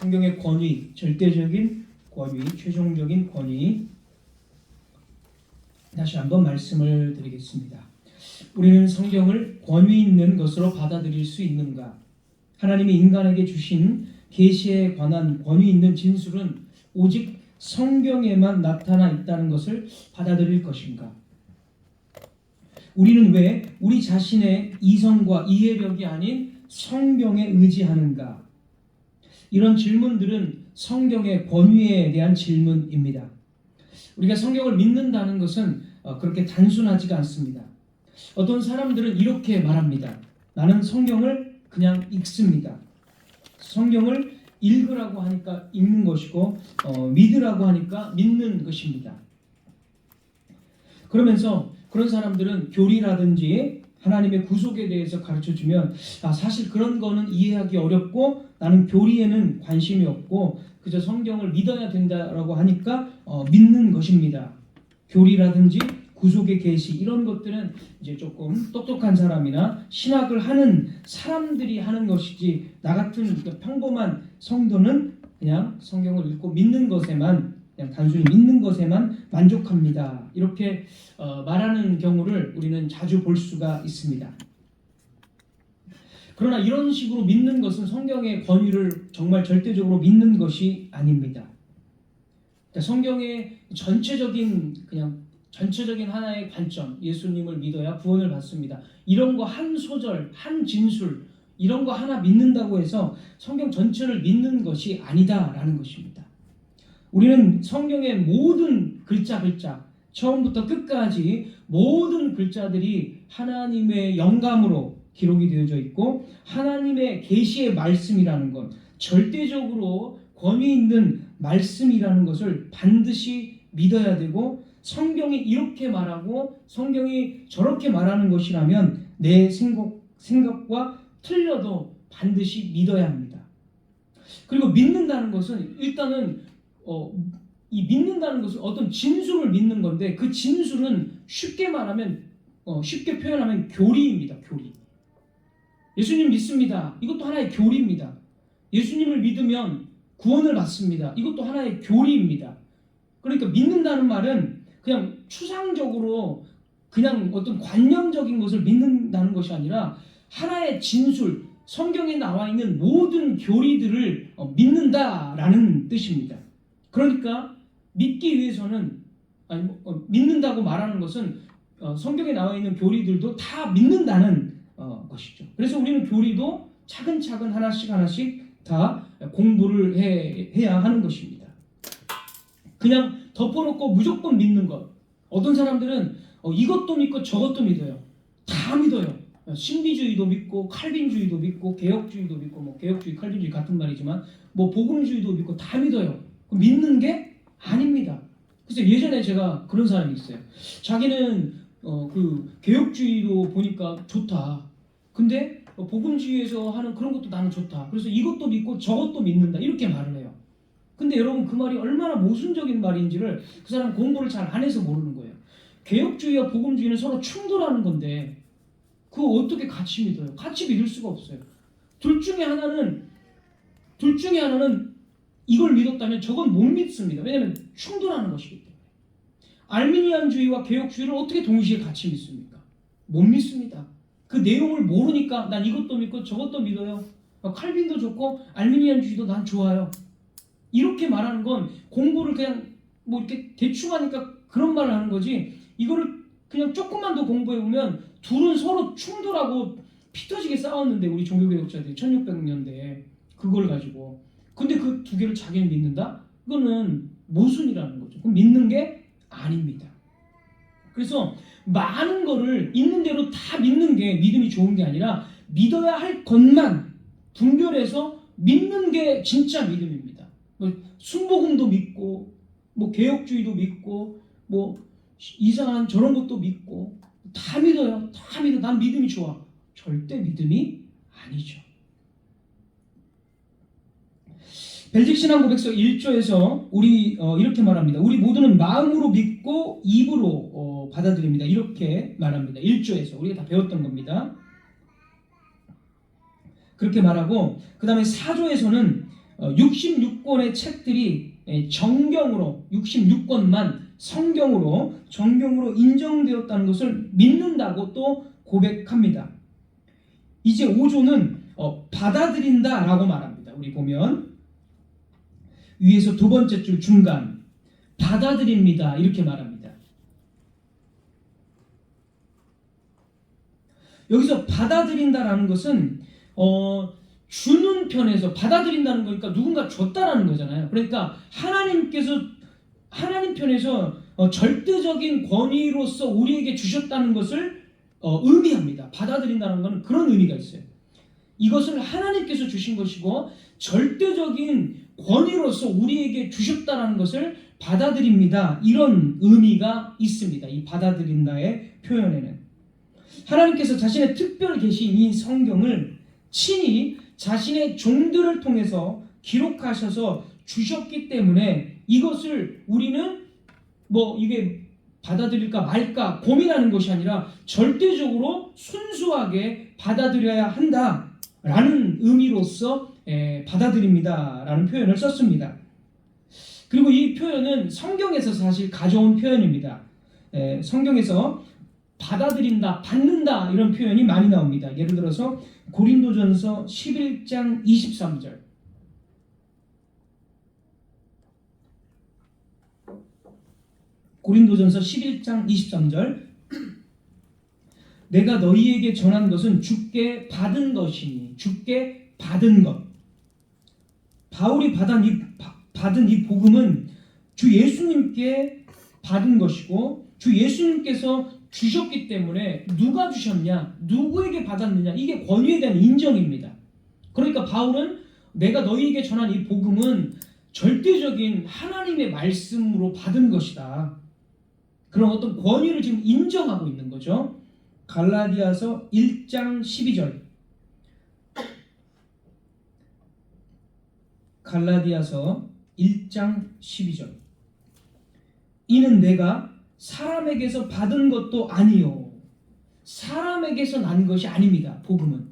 성경의 권위, 절대적인 권위, 최종적인 권위, 다시 한번 말씀을 드리겠습니다. 우리는 성경을 권위 있는 것으로 받아들일 수 있는가? 하나님이 인간에게 주신 계시에 관한 권위 있는 진술은 오직 성경에만 나타나 있다는 것을 받아들일 것인가? 우리는 왜 우리 자신의 이성과 이해력이 아닌 성경에 의지하는가? 이런 질문들은 성경의 권위에 대한 질문입니다. 우리가 성경을 믿는다는 것은 그렇게 단순하지가 않습니다. 어떤 사람들은 이렇게 말합니다. 나는 성경을 그냥 읽습니다. 성경을 읽으라고 하니까 읽는 것이고 믿으라고 하니까 믿는 것입니다. 그러면서 그런 사람들은 교리라든지 하나님의 구속에 대해서 가르쳐주면 사실 그런 거는 이해하기 어렵고 나는 교리에는 관심이 없고 그저 성경을 믿어야 된다라고 하니까 믿는 것입니다. 교리라든지 구속의 계시 이런 것들은 이제 조금 똑똑한 사람이나 신학을 하는 사람들이 하는 것이지 나 같은 평범한 성도는 그냥 성경을 읽고 믿는 것에만 그냥 단순히 믿는 것에만 만족합니다. 이렇게 말하는 경우를 우리는 자주 볼 수가 있습니다. 그러나 이런 식으로 믿는 것은 성경의 권위를 정말 절대적으로 믿는 것이 아닙니다. 그러니까 성경의 전체적인 하나의 관점, 예수님을 믿어야 구원을 받습니다. 이런 거 한 소절, 한 진술, 이런 거 하나 믿는다고 해서 성경 전체를 믿는 것이 아니다라는 것입니다. 우리는 성경의 모든 글자, 처음부터 끝까지 모든 글자들이 하나님의 영감으로 기록이 되어져 있고 하나님의 계시의 말씀이라는 것, 절대적으로 권위 있는 말씀이라는 것을 반드시 믿어야 되고 성경이 이렇게 말하고 성경이 저렇게 말하는 것이라면 내 생각과 틀려도 반드시 믿어야 합니다. 그리고 믿는다는 것은 일단은 이 믿는다는 것은 어떤 진술을 믿는 건데 그 진술은 쉽게 표현하면 교리입니다. 교리. 예수님 믿습니다. 이것도 하나의 교리입니다. 예수님을 믿으면 구원을 받습니다. 이것도 하나의 교리입니다. 그러니까 믿는다는 말은 그냥 추상적으로 그냥 어떤 관념적인 것을 믿는다는 것이 아니라 하나의 진술, 성경에 나와 있는 모든 교리들을 믿는다라는 뜻입니다. 그러니까 믿기 위해서는 믿는다고 말하는 것은 성경에 나와 있는 교리들도 다 믿는다는 것이죠. 그래서 우리는 교리도 차근차근 하나씩 다 공부를 해야 하는 것입니다. 그냥 덮어놓고 무조건 믿는 것. 어떤 사람들은 이것도 믿고 저것도 믿어요. 다 믿어요. 신비주의도 믿고 칼빈주의도 믿고 개혁주의도 믿고 개혁주의, 칼빈주의 같은 말이지만 복음주의도 믿고 다 믿어요. 믿는 게 아닙니다. 그래서 예전에 제가 그런 사람이 있어요. 자기는 그 개혁주의도 보니까 좋다. 근데 복음주의에서 하는 그런 것도 나는 좋다. 그래서 이것도 믿고 저것도 믿는다. 이렇게 말을 해요. 근데 여러분 그 말이 얼마나 모순적인 말인지를 그 사람 공부를 잘 안 해서 모르는 거예요. 개혁주의와 복음주의는 서로 충돌하는 건데 그거 어떻게 같이 믿어요? 같이 믿을 수가 없어요. 둘 중에 하나는 이걸 믿었다면 저건 못 믿습니다. 왜냐하면 충돌하는 것이기 때문에. 알미니안주의와 개혁주의를 어떻게 동시에 같이 믿습니까? 못 믿습니다. 그 내용을 모르니까 난 이것도 믿고 저것도 믿어요. 칼빈도 좋고 알미니안주의도 난 좋아요. 이렇게 말하는 건 공부를 그냥 이렇게 대충 하니까 그런 말을 하는 거지 이거를 그냥 조금만 더 공부해보면 둘은 서로 충돌하고 피 터지게 싸웠는데 우리 종교개혁자들이 1600년대에 그걸 가지고 근데 그 두 개를 자기는 믿는다? 그거는 모순이라는 거죠. 그럼 믿는 게 아닙니다. 그래서 많은 거를 있는 대로 다 믿는 게 믿음이 좋은 게 아니라 믿어야 할 것만 분별해서 믿는 게 진짜 믿음입니다. 순복음도 믿고 개혁주의도 믿고 이상한 저런 것도 믿고 다 믿어요. 다 믿어. 난 믿음이 좋아. 절대 믿음이 아니죠. 벨직 신앙 고백서 1조에서 우리 이렇게 말합니다. 우리 모두는 마음으로 믿고 입으로 받아들입니다. 이렇게 말합니다. 1조에서 우리가 다 배웠던 겁니다. 그렇게 말하고 그 다음에 4조에서는 66권의 책들이 정경으로 66권만 성경으로 정경으로 인정되었다는 것을 믿는다고 또 고백합니다. 이제 5조는 받아들인다라고 말합니다. 우리 보면 위에서 두 번째 줄 중간 받아들입니다 이렇게 말합니다. 여기서 받아들인다라는 것은 주는 편에서 받아들인다는 거니까 누군가 줬다라는 거잖아요. 그러니까 하나님 편에서 절대적인 권위로서 우리에게 주셨다는 것을 의미합니다. 받아들인다는 것은 그런 의미가 있어요. 이것을 하나님께서 주신 것이고 절대적인 권위로서 우리에게 주셨다는 것을 받아들입니다. 이런 의미가 있습니다. 이 받아들인다의 표현에는 하나님께서 자신의 특별 계신 이 성경을 친히 자신의 종들을 통해서 기록하셔서 주셨기 때문에 이것을 우리는 이게 받아들일까 말까 고민하는 것이 아니라 절대적으로 순수하게 받아들여야 한다라는 의미로서 받아들입니다라는 표현을 썼습니다. 그리고 이 표현은 성경에서 사실 가져온 표현입니다. 성경에서 받아들인다, 받는다 이런 표현이 많이 나옵니다. 예를 들어서 고린도전서 11장 23절 고린도전서 11장 23절 내가 너희에게 전한 것은 주께 받은 것이니 주께 받은 것. 바울이 받은 이 복음은 주 예수님께 받은 것이고 주 예수님께서 주셨기 때문에 누가 주셨냐, 누구에게 받았느냐 이게 권위에 대한 인정입니다. 그러니까 바울은 내가 너희에게 전한 이 복음은 절대적인 하나님의 말씀으로 받은 것이다. 그런 어떤 권위를 지금 인정하고 있는 거죠. 갈라디아서 1장 12절 갈라디아서 1장 12절 이는 내가 사람에게서 받은 것도 아니요 사람에게서 난 것이 아닙니다. 복음은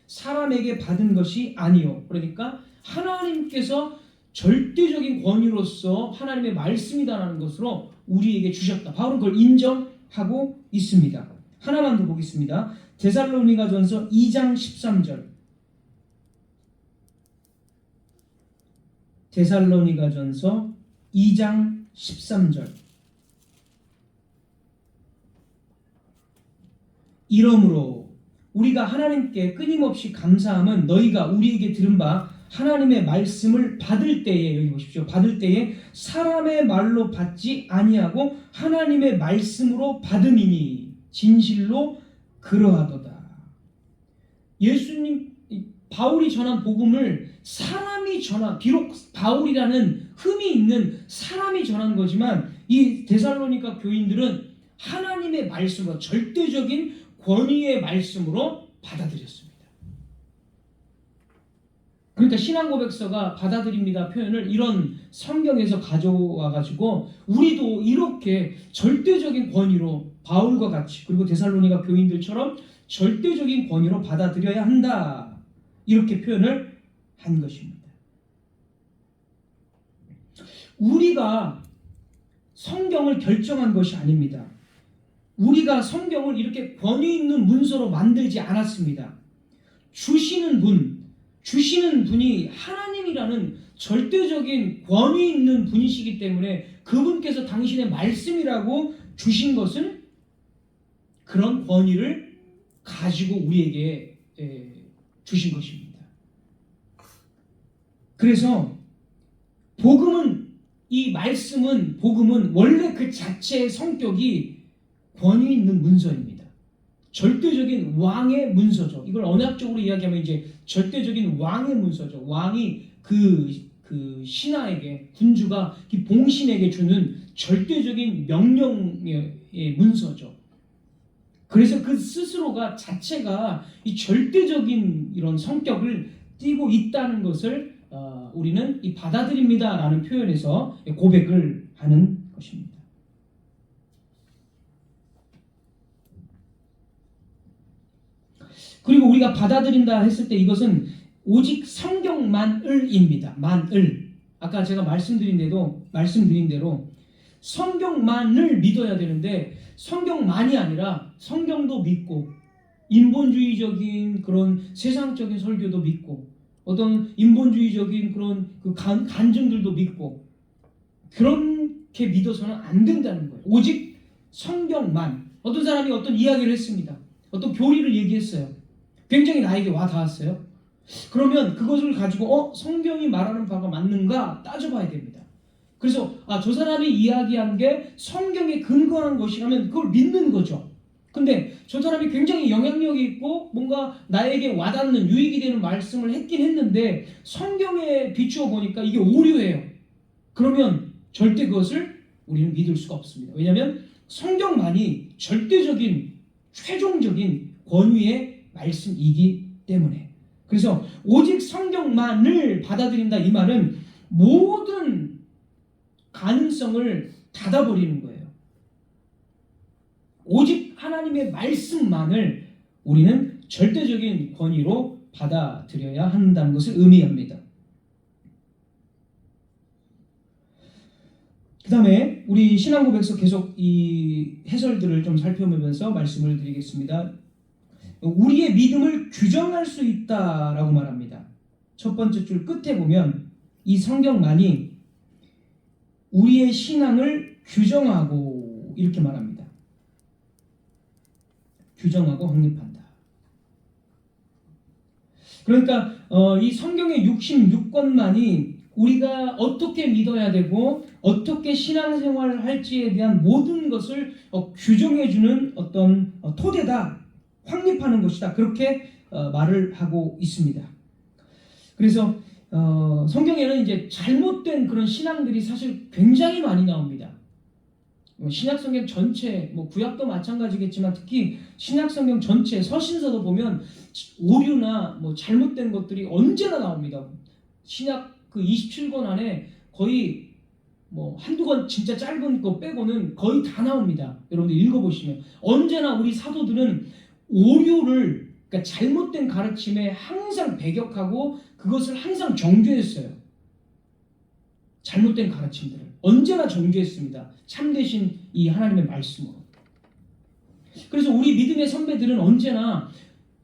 사람에게 받은 것이 아니요 그러니까 하나님께서 절대적인 권위로서 하나님의 말씀이다라는 것으로 우리에게 주셨다. 바울은 그걸 인정하고 있습니다. 하나만 더 보겠습니다. 데살로니가전서 2장 13절 데살로니가전서 2장 13절 이러므로 우리가 하나님께 끊임없이 감사함은 너희가 우리에게 들은 바 하나님의 말씀을 받을 때에 여기 보십시오. 받을 때에 사람의 말로 받지 아니하고 하나님의 말씀으로 받음이니 진실로 그러하도다. 예수님 바울이 전한 복음을 사람이 전한 비록 바울이라는 흠이 있는 사람이 전한 거지만 이 데살로니가 교인들은 하나님의 말씀으로 절대적인 권위의 말씀으로 받아들였습니다. 그러니까 신앙고백서가 받아들입니다 표현을 이런 성경에서 가져와 가지고 우리도 이렇게 절대적인 권위로 바울과 같이 그리고 데살로니가 교인들처럼 절대적인 권위로 받아들여야 한다 이렇게 표현을 한 것입니다. 우리가 성경을 결정한 것이 아닙니다. 우리가 성경을 이렇게 권위 있는 문서로 만들지 않았습니다. 주시는 분이 하나님이라는 절대적인 권위 있는 분이시기 때문에 그분께서 당신의 말씀이라고 주신 것은 그런 권위를 가지고 우리에게 주신 것입니다. 그래서 복음은 원래 그 자체의 성격이 권위 있는 문서입니다. 절대적인 왕의 문서죠. 이걸 언약적으로 이야기하면 이제 절대적인 왕의 문서죠. 왕이 그 신하에게 군주가 봉신에게 주는 절대적인 명령의 문서죠. 그래서 그 스스로가 자체가 이 절대적인 이런 성격을 띠고 있다는 것을 우리는 이 받아들입니다라는 표현에서 고백을 하는 것입니다. 그리고 우리가 받아들인다 했을 때 이것은 오직 성경만을입니다. 만을. 아까 제가 말씀드린 대로 성경만을 믿어야 되는데 성경만이 아니라 성경도 믿고 인본주의적인 그런 세상적인 설교도 믿고 어떤 인본주의적인 그런 그 간증들도 믿고 그렇게 믿어서는 안 된다는 거예요. 오직 성경만. 어떤 사람이 어떤 이야기를 했습니다. 어떤 교리를 얘기했어요. 굉장히 나에게 와 닿았어요. 그러면 그것을 가지고 성경이 말하는 바가 맞는가 따져봐야 됩니다. 그래서 저 사람이 이야기한 게 성경에 근거한 것이라면 그걸 믿는 거죠. 근데 저 사람이 굉장히 영향력이 있고 뭔가 나에게 와닿는 유익이 되는 말씀을 했긴 했는데 성경에 비추어 보니까 이게 오류예요. 그러면 절대 그것을 우리는 믿을 수가 없습니다. 왜냐하면 성경만이 절대적인 최종적인 권위의 말씀이기 때문에. 그래서 오직 성경만을 받아들인다 이 말은 모든 가능성을 닫아버리는 거예요. 오직 하나님의 말씀만을 우리는 절대적인 권위로 받아들여야 한다는 것을 의미합니다. 그 다음에 우리 신앙고백서 계속 이 해설들을 좀 살펴보면서 말씀을 드리겠습니다. 우리의 믿음을 규정할 수 있다라고 말합니다. 첫 번째 줄 끝에 보면 이 성경만이 우리의 신앙을 규정하고 이렇게 말합니다. 규정하고 확립한다. 그러니까 이 성경의 66권만이 우리가 어떻게 믿어야 되고 어떻게 신앙생활을 할지에 대한 모든 것을 규정해주는 어떤 토대다. 확립하는 것이다. 그렇게 말을 하고 있습니다. 그래서 성경에는 이제 잘못된 그런 신앙들이 사실 굉장히 많이 나옵니다. 신약성경 전체, 구약도 마찬가지겠지만 특히 신약성경 전체 서신서도 보면 오류나 잘못된 것들이 언제나 나옵니다. 신약 그 27권 안에 거의 한두 권 진짜 짧은 거 빼고는 거의 다 나옵니다. 여러분들 읽어보시면 언제나 우리 사도들은 오류를, 그러니까 잘못된 가르침에 항상 배격하고 그것을 항상 정죄했어요. 잘못된 가르침들을 언제나 정죄했습니다. 참되신 이 하나님의 말씀으로. 그래서 우리 믿음의 선배들은 언제나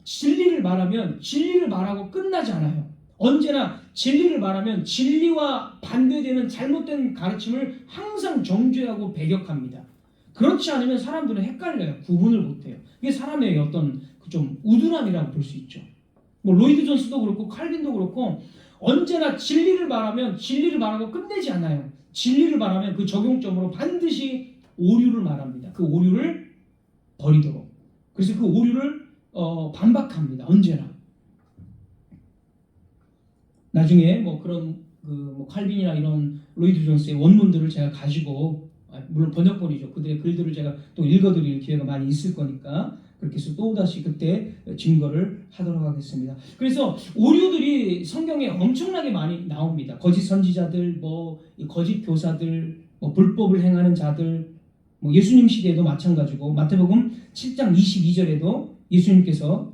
진리를 말하면 진리를 말하고 끝나지 않아요. 언제나 진리를 말하면 진리와 반대되는 잘못된 가르침을 항상 정죄하고 배격합니다. 그렇지 않으면 사람들은 헷갈려요. 구분을 못해요. 이게 사람의 어떤 좀 우둔함이라고 볼 수 있죠. 로이드 존스도 그렇고 칼빈도 그렇고 언제나 진리를 말하면 진리를 말하고 끝내지 않아요. 진리를 말하면 그 적용점으로 반드시 오류를 말합니다. 그 오류를 버리도록. 그래서 그 오류를 반박합니다. 언제나. 나중에 그런 칼빈이나 이런 로이드 존스의 원문들을 제가 가지고 물론 번역본이죠. 그들의 글들을 제가 또 읽어드릴 기회가 많이 있을 거니까 그렇게 해서 또다시 그때 증거를 하도록 하겠습니다. 그래서 오류들이 성경에 엄청나게 많이 나옵니다. 거짓 선지자들, 거짓 교사들, 불법을 행하는 자들, 예수님 시대에도 마찬가지고 마태복음 7장 22절에도 예수님께서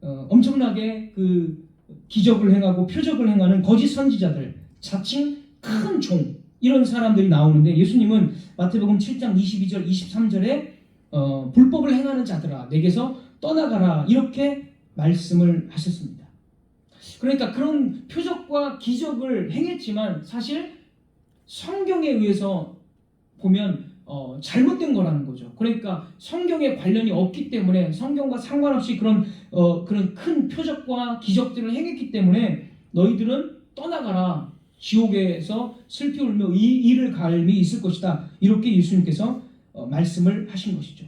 엄청나게 그 기적을 행하고 표적을 행하는 거짓 선지자들, 자칭 큰 종 이런 사람들이 나오는데 예수님은 마태복음 7장 22절 23절에 불법을 행하는 자들아 내게서 떠나가라 이렇게 말씀을 하셨습니다. 그러니까 그런 표적과 기적을 행했지만 사실 성경에 의해서 보면 잘못된 거라는 거죠. 그러니까 성경에 관련이 없기 때문에 성경과 상관없이 그런 큰 표적과 기적들을 행했기 때문에 너희들은 떠나가라. 지옥에서 슬피 울며 이를 갈미 있을 것이다. 이렇게 예수님께서 말씀을 하신 것이죠.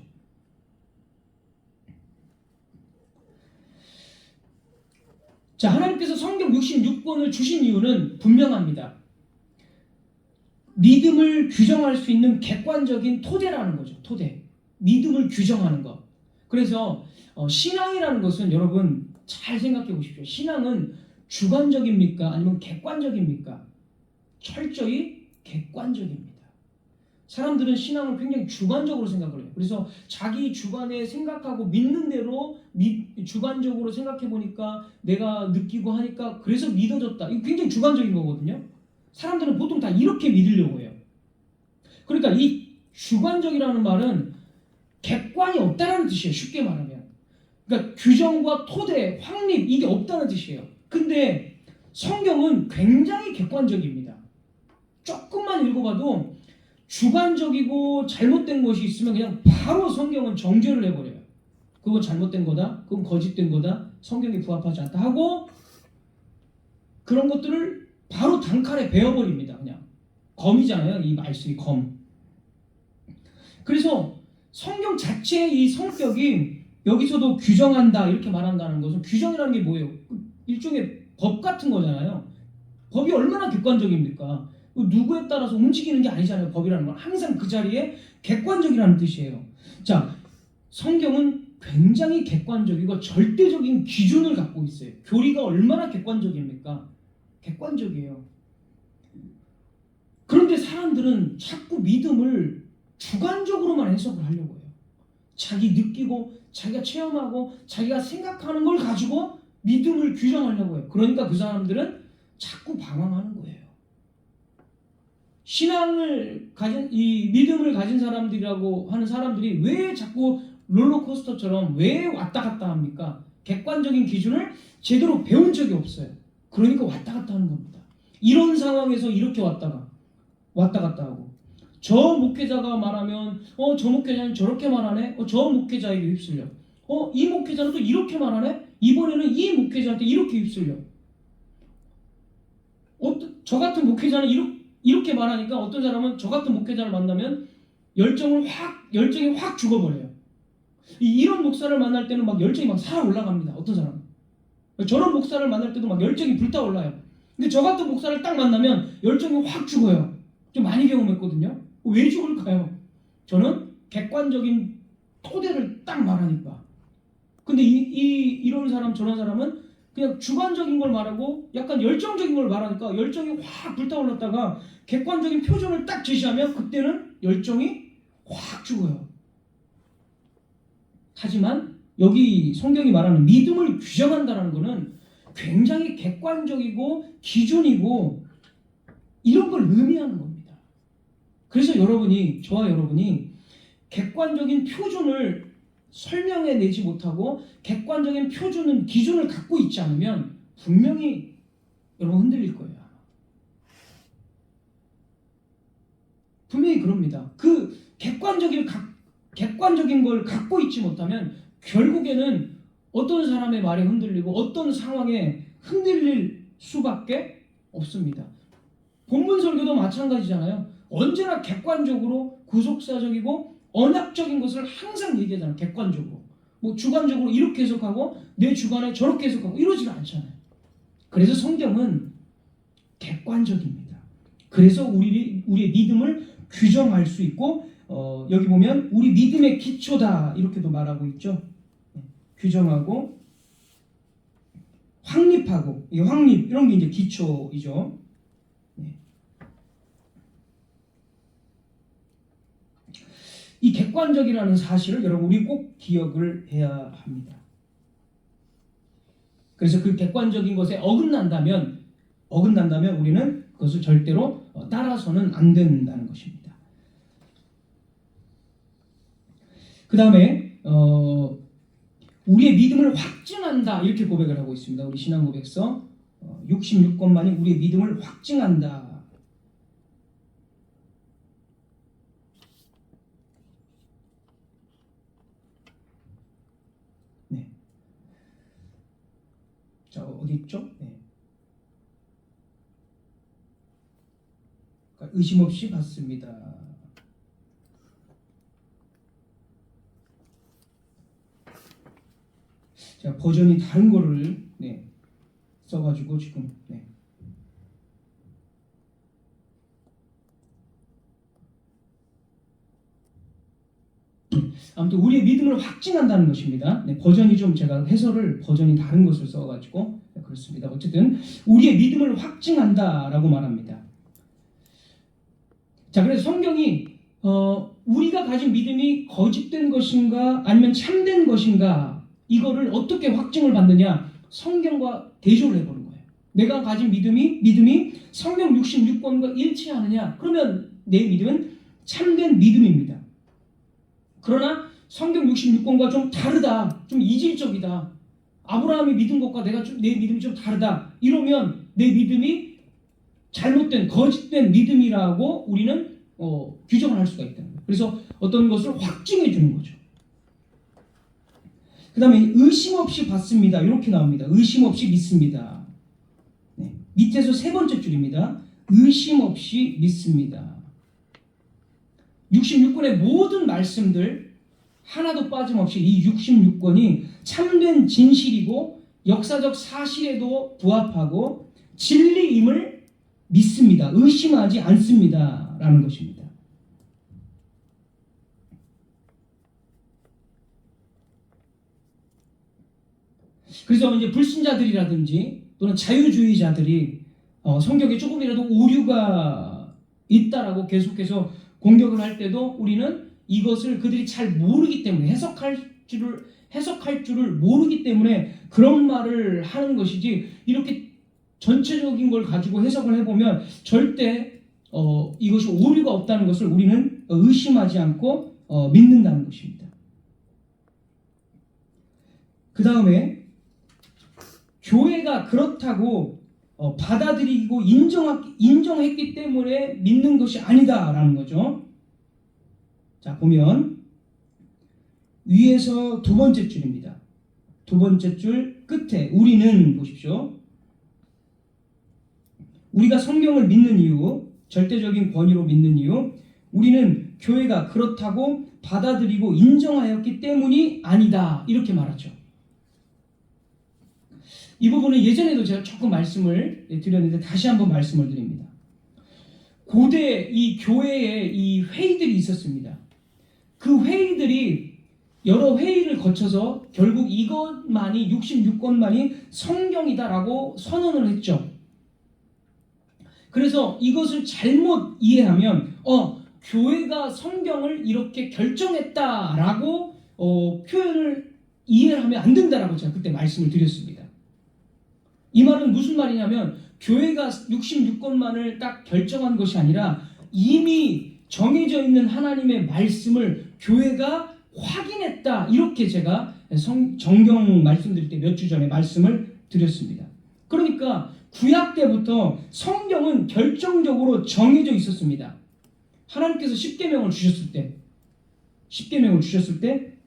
자, 하나님께서 성경 66권을 주신 이유는 분명합니다. 믿음을 규정할 수 있는 객관적인 토대라는 거죠. 토대. 믿음을 규정하는 것. 그래서 신앙이라는 것은 여러분 잘 생각해 보십시오. 신앙은 주관적입니까? 아니면 객관적입니까? 철저히 객관적입니다. 사람들은 신앙을 굉장히 주관적으로 생각을 해요. 그래서 자기 주관에 생각하고 믿는 대로 주관적으로 생각해 보니까 내가 느끼고 하니까 그래서 믿어졌다. 이거 굉장히 주관적인 거거든요. 사람들은 보통 다 이렇게 믿으려고 해요. 그러니까 이 주관적이라는 말은 객관이 없다는 뜻이에요. 쉽게 말하면. 그러니까 규정과 토대, 확립 이게 없다는 뜻이에요. 근데 성경은 굉장히 객관적입니다. 조금만 읽어봐도 주관적이고 잘못된 것이 있으면 그냥 바로 성경은 정죄를 해버려요. 그건 잘못된 거다. 그건 거짓된 거다. 성경에 부합하지 않다 하고 그런 것들을 바로 단칼에 베어버립니다. 그냥 검이잖아요. 이 말씀이 검. 그래서 성경 자체의 이 성격이 여기서도 규정한다 이렇게 말한다는 것은 규정이라는 게 뭐예요? 일종의 법 같은 거잖아요. 법이 얼마나 객관적입니까? 누구에 따라서 움직이는 게 아니잖아요. 법이라는 건 항상 그 자리에 객관적이라는 뜻이에요. 자, 성경은 굉장히 객관적이고 절대적인 기준을 갖고 있어요. 교리가 얼마나 객관적입니까? 객관적이에요. 그런데 사람들은 자꾸 믿음을 주관적으로만 해석을 하려고 해요. 자기 느끼고 자기가 체험하고 자기가 생각하는 걸 가지고 믿음을 규정하려고 해요. 그러니까 그 사람들은 자꾸 방황하는 거예요. 신앙을 가진 이 믿음을 가진 사람들이라고 하는 사람들이 왜 자꾸 롤러코스터처럼 왜 왔다 갔다 합니까? 객관적인 기준을 제대로 배운 적이 없어요. 그러니까 왔다 갔다 하는 겁니다. 이런 상황에서 이렇게 왔다 갔다 하고 저 목회자가 말하면 저 목회자는 저렇게 말하네. 저 목회자에게 휩쓸려. 이 목회자는 또 이렇게 말하네. 이번에는 이 목회자한테 이렇게 휩쓸려. 저 같은 목회자는 이렇게 말하니까 어떤 사람은 저 같은 목회자를 만나면 열정이 확 죽어버려요. 이런 목사를 만날 때는 막 열정이 막 살아 올라갑니다. 어떤 사람은. 저런 목사를 만날 때도 막 열정이 불타올라요. 근데 저 같은 목사를 딱 만나면 열정이 확 죽어요. 좀 많이 경험했거든요. 왜 죽을까요? 저는 객관적인 토대를 딱 말하니까. 근데 이런 사람 저런 사람은 그냥 주관적인 걸 말하고 약간 열정적인 걸 말하니까 열정이 확 불타올랐다가 객관적인 표정을 딱 제시하면 그때는 열정이 확 죽어요. 하지만 여기 성경이 말하는 믿음을 규정한다는 것은 굉장히 객관적이고 기준이고 이런 걸 의미하는 겁니다. 그래서 저와 여러분이 객관적인 표준을 설명해내지 못하고 객관적인 표준은 기준을 갖고 있지 않으면 분명히 여러분 흔들릴 거예요. 분명히 그럽니다. 그 객관적인 걸 갖고 있지 못하면 결국에는 어떤 사람의 말에 흔들리고 어떤 상황에 흔들릴 수밖에 없습니다. 본문 설교도 마찬가지잖아요. 언제나 객관적으로 구속사적이고 언약적인 것을 항상 얘기하잖아요. 객관적으로. 뭐 주관적으로 이렇게 해석하고 내 주관에 저렇게 해석하고 이러지가 않잖아요. 그래서 성경은 객관적입니다. 그래서 우리의 믿음을 규정할 수 있고 여기 보면 우리 믿음의 기초다 이렇게도 말하고 있죠. 규정하고 확립하고 이 확립 이런 게 이제 기초이죠. 이 객관적이라는 사실을 여러분 우리 꼭 기억을 해야 합니다. 그래서 그 객관적인 것에 어긋난다면 우리는 그것을 절대로 따라서는 안 된다는 것입니다. 그 다음에 우리의 믿음을 확증한다 이렇게 고백을 하고 있습니다. 우리 신앙 고백서 66권만이 우리의 믿음을 확증한다. 네. 자, 어디 있죠? 네. 의심 없이 받습니다. 제가 버전이 다른 거를 써가지고 지금 아무튼 우리의 믿음을 확증한다는 것입니다. 버전이 좀 제가 버전이 다른 것을 써가지고 그렇습니다. 어쨌든 우리의 믿음을 확증한다라고 말합니다. 자, 그래서 성경이 우리가 가진 믿음이 거짓된 것인가 아니면 참된 것인가 이거를 어떻게 확증을 받느냐? 성경과 대조를 해보는 거예요. 내가 가진 믿음이 성경 66권과 일치하느냐? 그러면 내 믿음은 참된 믿음입니다. 그러나 성경 66권과 좀 다르다, 좀 이질적이다, 아브라함이 믿은 것과 내 믿음이 좀 다르다, 이러면 내 믿음이 잘못된 거짓된 믿음이라고 우리는 규정을 할 수가 있다는 거예요. 그래서 어떤 것을 확증해 주는 거죠. 그 다음에 의심 없이 받습니다. 이렇게 나옵니다. 의심 없이 믿습니다. 네. 밑에서 세 번째 줄입니다. 의심 없이 믿습니다. 66권의 모든 말씀들 하나도 빠짐없이 이 66권이 참된 진실이고 역사적 사실에도 부합하고 진리임을 믿습니다. 의심하지 않습니다. 라는 것입니다. 그래서 이제 불신자들이라든지 또는 자유주의자들이 성경에 조금이라도 오류가 있다라고 계속해서 공격을 할 때도 우리는 이것을 그들이 잘 모르기 때문에 해석할 줄을 모르기 때문에 그런 말을 하는 것이지, 이렇게 전체적인 걸 가지고 해석을 해보면 절대 이것이 오류가 없다는 것을 우리는 의심하지 않고 믿는다는 것입니다. 그 다음에 교회가 그렇다고 받아들이고 인정했기 때문에 믿는 것이 아니다라는 거죠. 자, 보면 위에서 두 번째 줄입니다. 두 번째 줄 끝에 우리는 보십시오. 우리가 성경을 믿는 이유, 절대적인 권위로 믿는 이유, 우리는 교회가 그렇다고 받아들이고 인정하였기 때문이 아니다, 이렇게 말하죠. 이 부분은 예전에도 제가 조금 말씀을 드렸는데 다시 한번 말씀을 드립니다. 고대 이 교회에 이 회의들이 있었습니다. 그 회의들이 여러 회의를 거쳐서 결국 이것만이 66권만이 성경이다라고 선언을 했죠. 그래서 이것을 잘못 이해하면 교회가 성경을 이렇게 결정했다라고 표현을 이해를 하면 안 된다라고 제가 그때 말씀을 드렸습니다. 이 말은 무슨 말이냐면 교회가 66권만을 딱 결정한 것이 아니라 이미 정해져 있는 하나님의 말씀을 교회가 확인했다, 이렇게 제가 정경 말씀드릴 때 몇 주 전에 말씀을 드렸습니다. 그러니까 구약 때부터 성경은 결정적으로 정해져 있었습니다. 하나님께서 십계명을 주셨을 때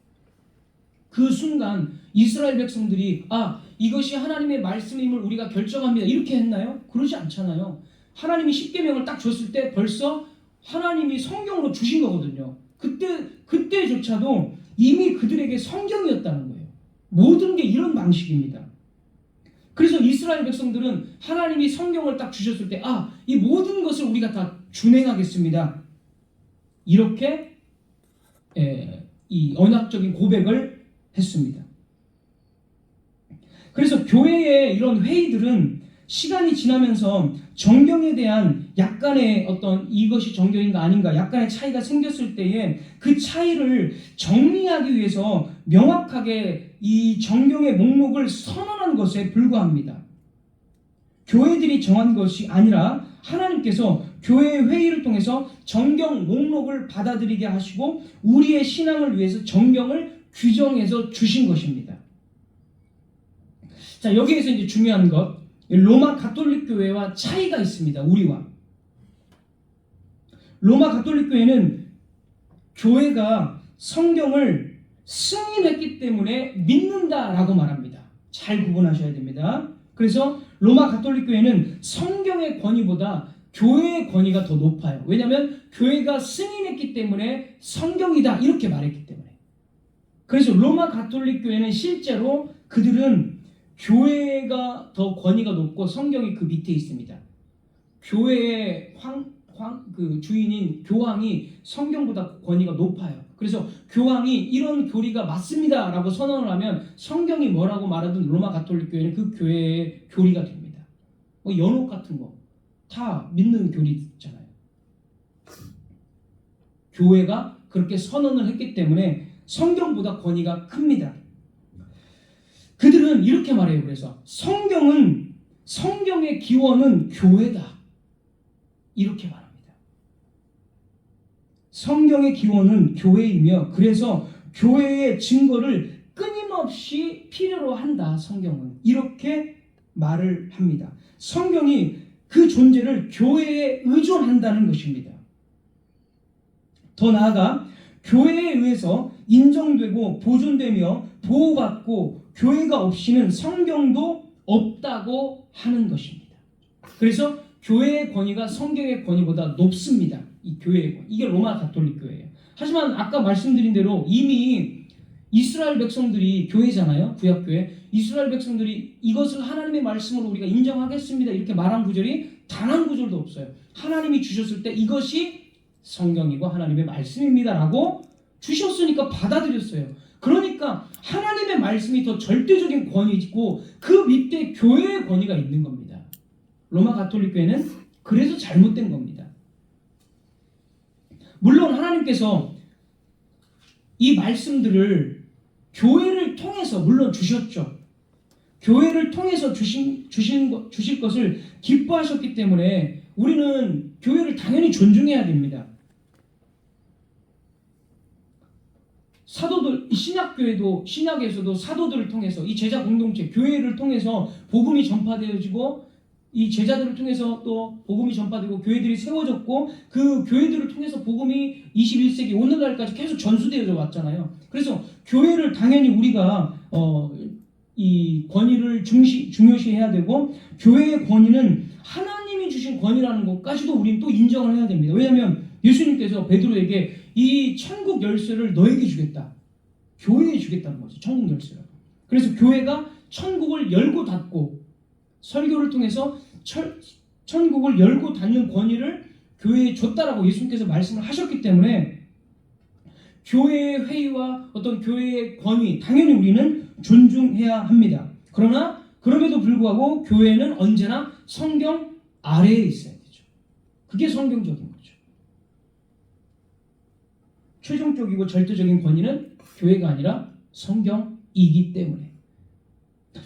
그 순간 이스라엘 백성들이 이것이 하나님의 말씀임을 우리가 결정합니다, 이렇게 했나요? 그러지 않잖아요. 하나님이 십계명을 딱 줬을 때 벌써 하나님이 성경으로 주신 거거든요. 그때조차도 이미 그들에게 성경이었다는 거예요. 모든 게 이런 방식입니다. 그래서 이스라엘 백성들은 하나님이 성경을 딱 주셨을 때 이 모든 것을 우리가 다 준행하겠습니다, 이렇게 이 언약적인 고백을 했습니다. 그래서 교회의 이런 회의들은 시간이 지나면서 정경에 대한 약간의 어떤 이것이 정경인가 아닌가 약간의 차이가 생겼을 때에 그 차이를 정리하기 위해서 명확하게 이 정경의 목록을 선언한 것에 불과합니다. 교회들이 정한 것이 아니라 하나님께서 교회의 회의를 통해서 정경 목록을 받아들이게 하시고 우리의 신앙을 위해서 정경을 규정해서 주신 것입니다. 자, 여기에서 이제 중요한 것, 로마 가톨릭 교회와 차이가 있습니다. 우리와 로마 가톨릭 교회는 교회가 성경을 승인했기 때문에 믿는다라고 말합니다. 잘 구분하셔야 됩니다. 그래서 로마 가톨릭 교회는 성경의 권위보다 교회의 권위가 더 높아요. 왜냐하면 교회가 승인했기 때문에 성경이다, 이렇게 말했기 때문에. 그래서 로마 가톨릭 교회는 실제로 그들은 교회가 더 권위가 높고 성경이 그 밑에 있습니다. 교회의 그 주인인 교황이 성경보다 권위가 높아요. 그래서 교황이 이런 교리가 맞습니다라고 선언을 하면 성경이 뭐라고 말하든 로마 가톨릭 교회는 그 교회의 교리가 됩니다. 연옥 같은 거 다 믿는 교리 있잖아요. 교회가 그렇게 선언을 했기 때문에 성경보다 권위가 큽니다. 그들은 이렇게 말해요. 그래서 성경의 기원은 교회다. 이렇게 말합니다. 성경의 기원은 교회이며 그래서 교회의 증거를 끊임없이 필요로 한다. 성경은 이렇게 말을 합니다. 성경이 그 존재를 교회에 의존한다는 것입니다. 더 나아가 교회에 의해서 인정되고 보존되며 보호받고 교회가 없이는 성경도 없다고 하는 것입니다. 그래서 교회의 권위가 성경의 권위보다 높습니다. 이 교회의 권위. 이게 로마 가톨릭 교회예요. 하지만 아까 말씀드린 대로 이미 이스라엘 백성들이 교회잖아요. 구약교회. 이스라엘 백성들이 이것을 하나님의 말씀으로 우리가 인정하겠습니다. 이렇게 말한 구절이 단 한 구절도 없어요. 하나님이 주셨을 때 이것이 성경이고 하나님의 말씀입니다라고 주셨으니까 받아들였어요. 그러니까 하나님의 말씀이 더 절대적인 권위이고 그 밑에 교회의 권위가 있는 겁니다. 로마 가톨릭 교회는 그래서 잘못된 겁니다. 물론 하나님께서 이 말씀들을 교회를 통해서 물론 주셨죠. 교회를 통해서 주실 것을 기뻐하셨기 때문에 우리는 교회를 당연히 존중해야 됩니다. 사도들, 신약에서도 사도들을 통해서 이 제자 공동체, 교회를 통해서 복음이 전파되어지고 이 제자들을 통해서 또 복음이 전파되고 교회들이 세워졌고 그 교회들을 통해서 복음이 21세기 오늘날까지 계속 전수되어져 왔잖아요. 그래서 교회를 당연히 우리가 이 권위를 중요시해야 되고 교회의 권위는 하나님이 주신 권위라는 것까지도 우리는 또 인정을 해야 됩니다. 왜냐하면 예수님께서 베드로에게 이 천국 열쇠를 너에게 주겠다. 교회에 주겠다는 거죠. 천국 열쇠를. 그래서 교회가 천국을 열고 닫고 설교를 통해서 천국을 열고 닫는 권위를 교회에 줬다라고 예수님께서 말씀을 하셨기 때문에 교회의 회의와 어떤 교회의 권위 당연히 우리는 존중해야 합니다. 그러나 그럼에도 불구하고 교회는 언제나 성경 아래에 있어야 되죠. 그게 성경적인 거죠. 최종적이고 절대적인 권위는 교회가 아니라 성경이기 때문에.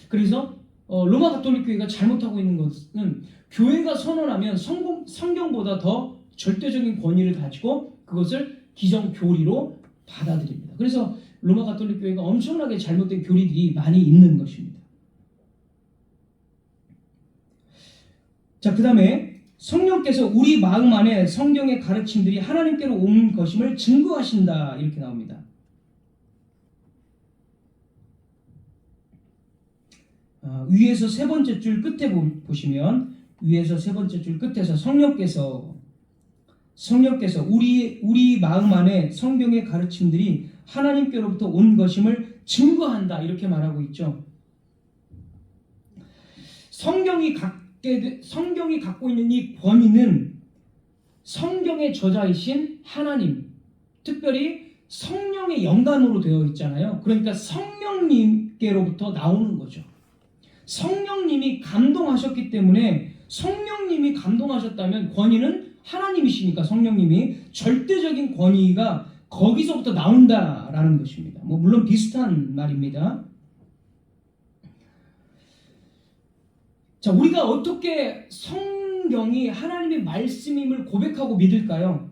그래서 로마 가톨릭 교회가 잘못하고 있는 것은 교회가 선언하면 성경보다 더 절대적인 권위를 가지고 그것을 기정교리로 받아들입니다. 그래서 로마 가톨릭 교회가 엄청나게 잘못된 교리들이 많이 있는 것입니다. 자, 그 다음에 성령께서 우리 마음 안에 성경의 가르침들이 하나님께로 온 것임을 증거하신다 이렇게 나옵니다. 위에서 세 번째 줄 끝에 보시면 위에서 세 번째 줄 끝에서 성령께서 우리 마음 안에 성경의 가르침들이 하나님께로부터 온 것임을 증거한다 이렇게 말하고 있죠. 성경이 갖고 있는 이 권위는 성경의 저자이신 하나님, 특별히 성령의 영감으로 되어 있잖아요. 그러니까 성령님께로부터 나오는 거죠. 성령님이 감동하셨기 때문에 성령님이 감동하셨다면 권위는 하나님이시니까 성령님이 절대적인 권위가 거기서부터 나온다라는 것입니다. 물론 비슷한 말입니다. 자, 우리가 어떻게 성경이 하나님의 말씀임을 고백하고 믿을까요?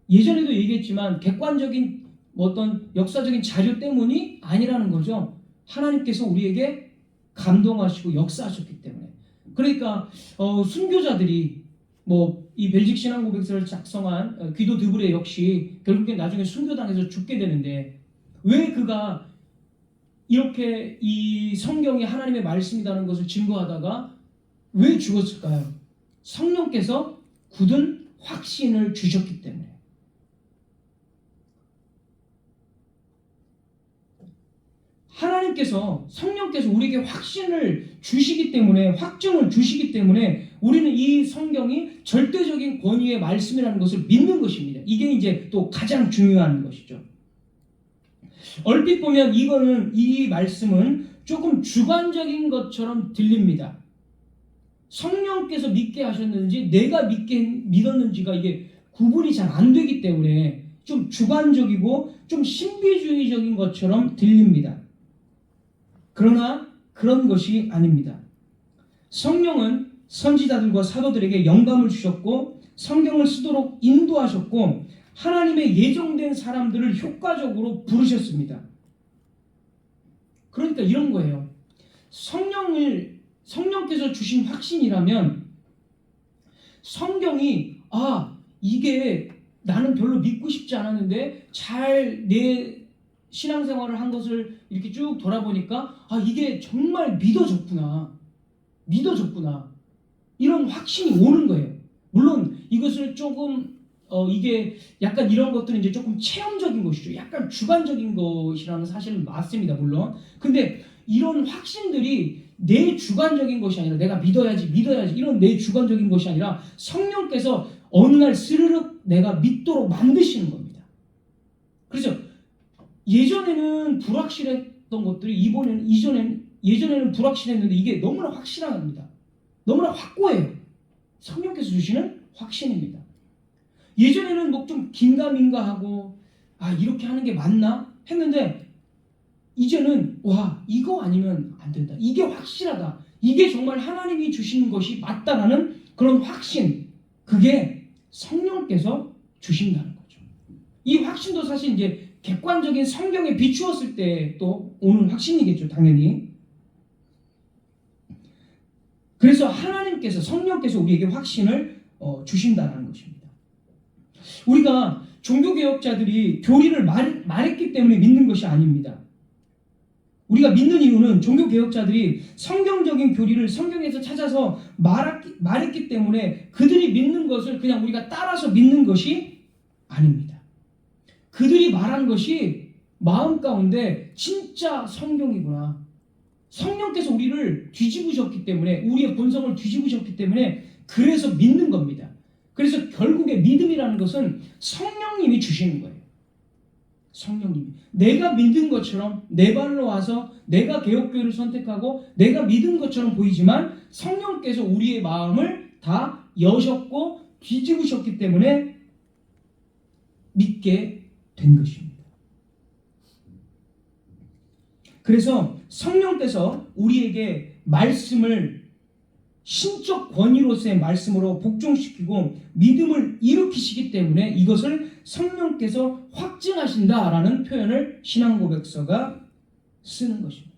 예전에도 얘기했지만 객관적인 어떤 역사적인 자료 때문이 아니라는 거죠. 하나님께서 우리에게 감동하시고 역사하셨기 때문에. 그러니까 순교자들이 이 벨직 신앙 고백서를 작성한 귀도 드브레 역시 결국에 나중에 순교당해서 죽게 되는데 왜 그가 이렇게 이 성경이 하나님의 말씀이라는 것을 증거하다가 왜 죽었을까요? 성령께서 굳은 확신을 주셨기 때문에. 성령께서 우리에게 확신을 주시기 때문에, 확증을 주시기 때문에 우리는 이 성경이 절대적인 권위의 말씀이라는 것을 믿는 것입니다. 이게 이제 또 가장 중요한 것이죠. 얼핏 보면 이 말씀은 조금 주관적인 것처럼 들립니다. 성령께서 믿게 하셨는지 내가 믿었는지가 이게 구분이 잘 안 되기 때문에 좀 주관적이고 좀 신비주의적인 것처럼 들립니다. 그러나 그런 것이 아닙니다. 성령은 선지자들과 사도들에게 영감을 주셨고 성경을 쓰도록 인도하셨고 하나님의 예정된 사람들을 효과적으로 부르셨습니다. 그러니까 이런 거예요. 성령께서 주신 확신이라면 성경이 이게 나는 별로 믿고 싶지 않았는데 잘 내 신앙생활을 한 것을 이렇게 쭉 돌아보니까 이게 정말 믿어졌구나. 이런 확신이 오는 거예요. 물론 이것을 조금 이게 약간 이런 것들은 이제 조금 체험적인 것이죠. 약간 주관적인 것이라는 사실은 맞습니다. 물론. 근데 이런 확신들이 내 주관적인 것이 아니라 내가 믿어야지 이런 내 주관적인 것이 아니라 성령께서 어느 날 스르륵 내가 믿도록 만드시는 겁니다. 그래서 예전에는 불확실했던 것들이 예전에는 불확실했는데 이게 너무나 확실합니다. 너무나 확고해요. 성령께서 주시는 확신입니다. 예전에는 뭐 좀 긴가민가하고 이렇게 하는 게 맞나 했는데 이제는 이거 아니면 안 된다. 이게 확실하다. 이게 정말 하나님이 주신 것이 맞다라는 그런 확신, 그게 성령께서 주신다는 거죠. 이 확신도 사실 이제 객관적인 성경에 비추었을 때 또 오는 확신이겠죠, 당연히. 그래서 하나님께서, 성령께서 우리에게 확신을 주신다는 것입니다. 우리가 종교개혁자들이 교리를 말했기 때문에 믿는 것이 아닙니다. 우리가 믿는 이유는 종교개혁자들이 성경적인 교리를 성경에서 찾아서 말했기 때문에 그들이 믿는 것을 그냥 우리가 따라서 믿는 것이 아닙니다. 그들이 말한 것이 마음 가운데 진짜 성경이구나. 성령께서 우리를 뒤집으셨기 때문에, 우리의 본성을 뒤집으셨기 때문에 그래서 믿는 겁니다. 그래서 결국에 믿음이라는 것은 성령님이 주시는 거예요. 성령님이. 내가 믿은 것처럼 내 발로 와서 내가 개혁교회를 선택하고 내가 믿은 것처럼 보이지만 성령께서 우리의 마음을 다 여셨고 뒤집으셨기 때문에 믿게 된 것입니다. 그래서 성령께서 우리에게 말씀을 신적 권위로서의 말씀으로 복종시키고 믿음을 일으키시기 때문에 이것을 성령께서 확증하신다라는 표현을 신앙고백서가 쓰는 것입니다.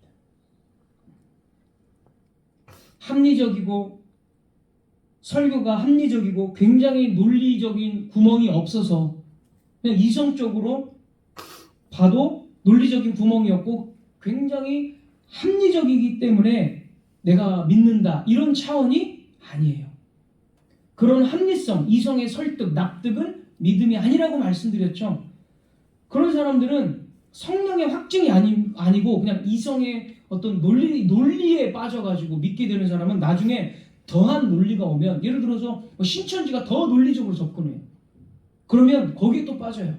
합리적이고 설교가 합리적이고 굉장히 논리적인 구멍이 없어서 그냥 이성적으로 봐도 논리적인 구멍이 없고 굉장히 합리적이기 때문에 내가 믿는다, 이런 차원이 아니에요. 그런 합리성, 이성의 설득, 납득은 믿음이 아니라고 말씀드렸죠. 그런 사람들은 성령의 확증이 아니고 그냥 이성의 어떤 논리에 빠져가지고 믿게 되는 사람은 나중에 더한 논리가 오면, 예를 들어서 신천지가 더 논리적으로 접근해요. 그러면 거기에 또 빠져요.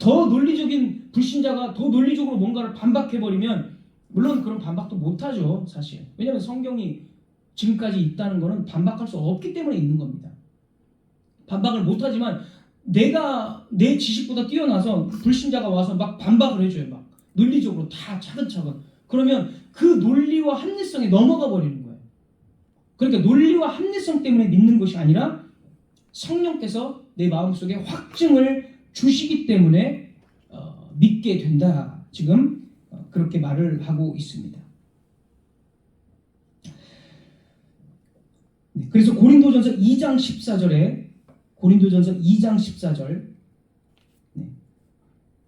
더 논리적인 불신자가 더 논리적으로 뭔가를 반박해버리면, 물론 그런 반박도 못하죠, 사실. 왜냐하면 성경이 지금까지 있다는 것은 반박할 수 없기 때문에 있는 겁니다. 반박을 못하지만 내 지식보다 뛰어나서 불신자가 와서 막 반박을 해줘요. 막 논리적으로 다 차근차근. 그러면 그 논리와 합리성에 넘어가 버리는 거예요. 그러니까 논리와 합리성 때문에 믿는 것이 아니라 성령께서 내 마음속에 확증을 주시기 때문에 믿게 된다. 지금 그렇게 말을 하고 있습니다. 그래서 고린도전서 2장 14절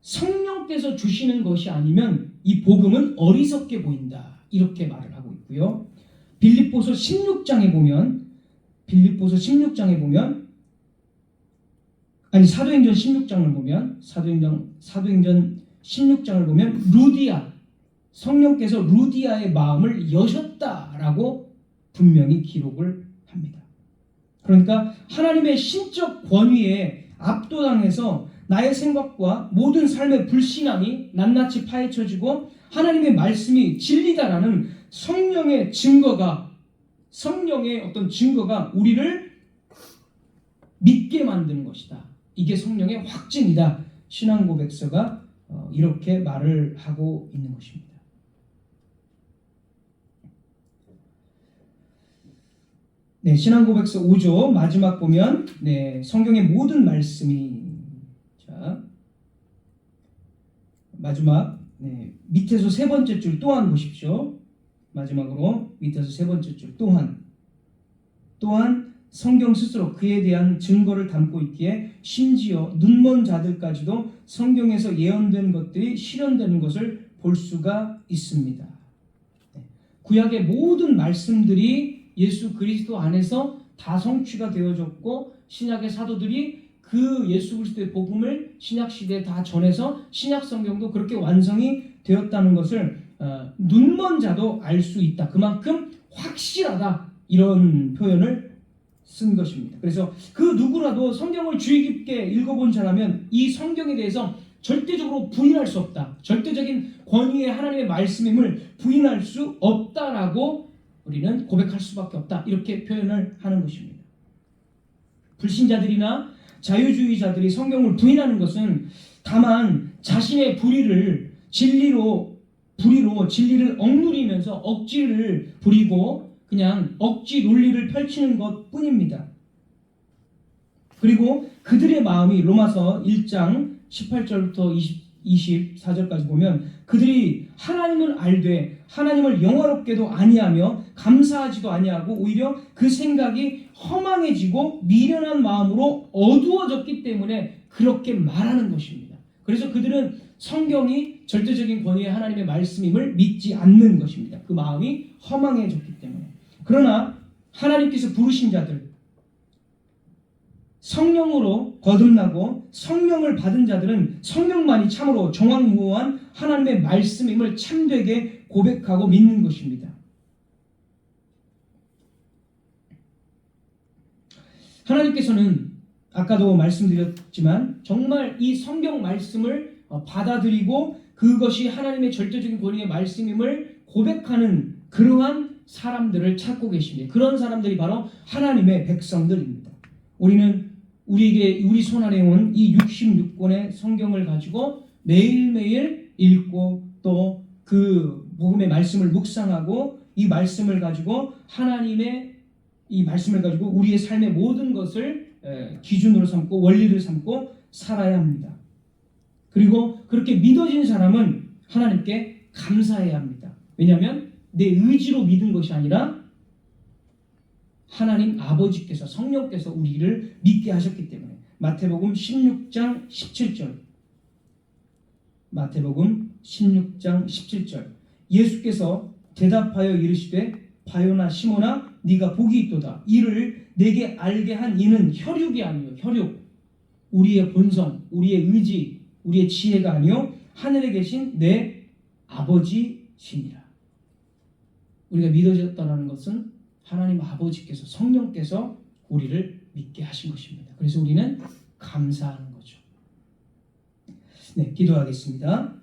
성령께서 주시는 것이 아니면 이 복음은 어리석게 보인다, 이렇게 말을 하고 있고요. 빌립보서 16장에 보면 사도행전 16장을 보면 루디아, 성령께서 루디아의 마음을 여셨다라고 분명히 기록을 합니다. 그러니까 하나님의 신적 권위에 압도당해서 나의 생각과 모든 삶의 불신앙이 낱낱이 파헤쳐지고 하나님의 말씀이 진리다라는 성령의 어떤 증거가 우리를 믿게 만드는 것이다. 이게 성령의 확증이다. 신앙고백서가 이렇게 말을 하고 있는 것입니다. 네, 신앙고백서 5조 마지막 보면 성경의 모든 말씀이 마지막 밑에서 세 번째 줄 또한 보십시오. 마지막으로 밑에서 세 번째 줄 또한 성경 스스로 그에 대한 증거를 담고 있기에 심지어 눈먼 자들까지도 성경에서 예언된 것들이 실현되는 것을 볼 수가 있습니다. 구약의 모든 말씀들이 예수 그리스도 안에서 다 성취가 되어졌고 신약의 사도들이 그 예수 그리스도의 복음을 신약 시대에 다 전해서 신약 성경도 그렇게 완성이 되었다는 것을 눈먼 자도 알 수 있다. 그만큼 확실하다. 이런 표현을 쓴 것입니다. 그래서 그 누구라도 성경을 주의 깊게 읽어본 자라면 이 성경에 대해서 절대적으로 부인할 수 없다. 절대적인 권위의 하나님의 말씀임을 부인할 수 없다라고 우리는 고백할 수밖에 없다. 이렇게 표현을 하는 것입니다. 불신자들이나 자유주의자들이 성경을 부인하는 것은 다만 자신의 진리로 진리를 억누리면서 억지를 부리고 그냥 억지 논리를 펼치는 것 뿐입니다. 그리고 그들의 마음이 로마서 1장 18절부터 24절까지 보면 그들이 하나님을 알되 하나님을 영화롭게도 아니하며 감사하지도 아니하고 오히려 그 생각이 허망해지고 미련한 마음으로 어두워졌기 때문에 그렇게 말하는 것입니다. 그래서 그들은 성경이 절대적인 권위의 하나님의 말씀임을 믿지 않는 것입니다. 그 마음이 허망해졌기 때문에. 그러나 하나님께서 부르신 자들, 성령으로 거듭나고 성령을 받은 자들은 성령만이 참으로 정확무한 하나님의 말씀임을 참되게 고백하고 믿는 것입니다. 하나님께서는 아까도 말씀드렸지만 정말 이 성경 말씀을 받아들이고 그것이 하나님의 절대적인 권위의 말씀임을 고백하는 그러한 사람들을 찾고 계십니다. 그런 사람들이 바로 하나님의 백성들입니다. 우리는 우리 손안에 온 이 66권의 성경을 가지고 매일매일 읽고 또 그 복음의 말씀을 묵상하고 이 말씀을 가지고 우리의 삶의 모든 것을 기준으로 삼고 원리를 삼고 살아야 합니다. 그리고 그렇게 믿어진 사람은 하나님께 감사해야 합니다. 왜냐하면 내 의지로 믿은 것이 아니라 하나님 아버지께서 성령께서 우리를 믿게 하셨기 때문에. 마태복음 16장 17절. 마태복음 16장 17절. 예수께서 대답하여 이르시되 바요나 시몬아 네가 복이 있도다. 이를 내게 알게 한 이는 혈육이 아니요 혈육. 우리의 본성, 우리의 의지, 우리의 지혜가 아니요 하늘에 계신 내 아버지시니라. 우리가 믿어졌다는 것은 하나님 아버지께서 성령께서 우리를 믿게 하신 것입니다. 그래서 우리는 감사하는 거죠. 네, 기도하겠습니다.